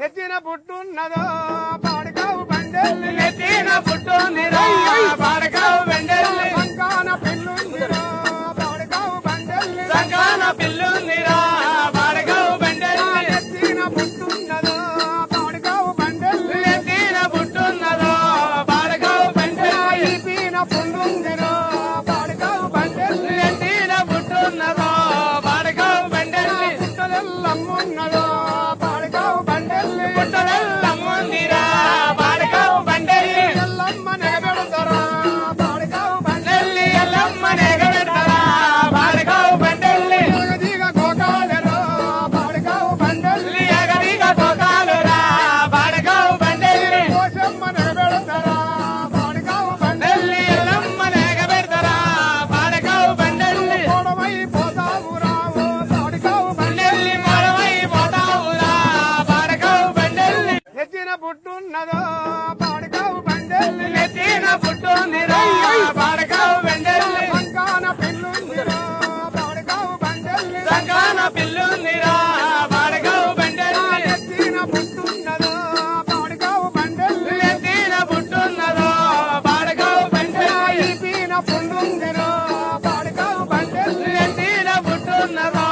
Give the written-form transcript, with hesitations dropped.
నెత్తిన పుట్టున్నదో పాడకావు బండెల్లి నెత్తిన పుట్టుందిరా పాడకావు బండెల్లి సంకాన పిల్లుందిరో పాడకావు బండెల్లి సంకాన పిల్లుందిరా పాడకావు బండెల్లి నెత్తిన పుట్టున్నదో పాడకావు బండెల్లి నెత్తిన పుట్టున్నదో పాడకావు బండెల్లి పీన పుండుందిరో పాడకావు బండెల్లి నెత్తిన పుట్టున్నదో పాడకావు బండెల్లి పుట్టలెల్లమ్మున్నదో పాడకావు బండెల్లి పుట్టలెల్లమ్ముందిరా పాడకావు బండెల్లి ఎల్లమ్మ నెగబెడతారా పాడకావు బండెల్లి నెల్లి ఎల్లమ్మ నెగబెడతారా పాడకావు బండెల్లి ఎగదిగ గోకాలెరో పాడకావు బండెల్లి ఎగదిగ తోకాలురా పాడకావు బండెల్లి పోషమ్మ నెగబెడతారా పాడకావు బండెల్లి నెల్లి ఎల్లమ్మ నెగబెడతారా పాడకావు బండెల్లి కోడమై పోతావు రావు పాడకావు బండెల్లి నెల్లి మరవై పోతావురా పాడకావు బండెల్లి నెత్తిన పుట్టున్నదో పాడకావు బండెల్లి నెత్తిన పుట్టుందిరా పాడకావు బండెల్లి సంకాన పిల్లుందిరో పాడకావు బండెల్లి సంకాన పిల్లుందిరా పాడకావు బండెల్లి నెత్తిన పుట్టున్నదో పాడకావు బండెల్లి నెత్తిన పుట్టున్నదో పాడకావు బండెల్లి పీన పుండుందిరో పాడకావు బండెల్లి నెత్తిన పుట్టున్నదో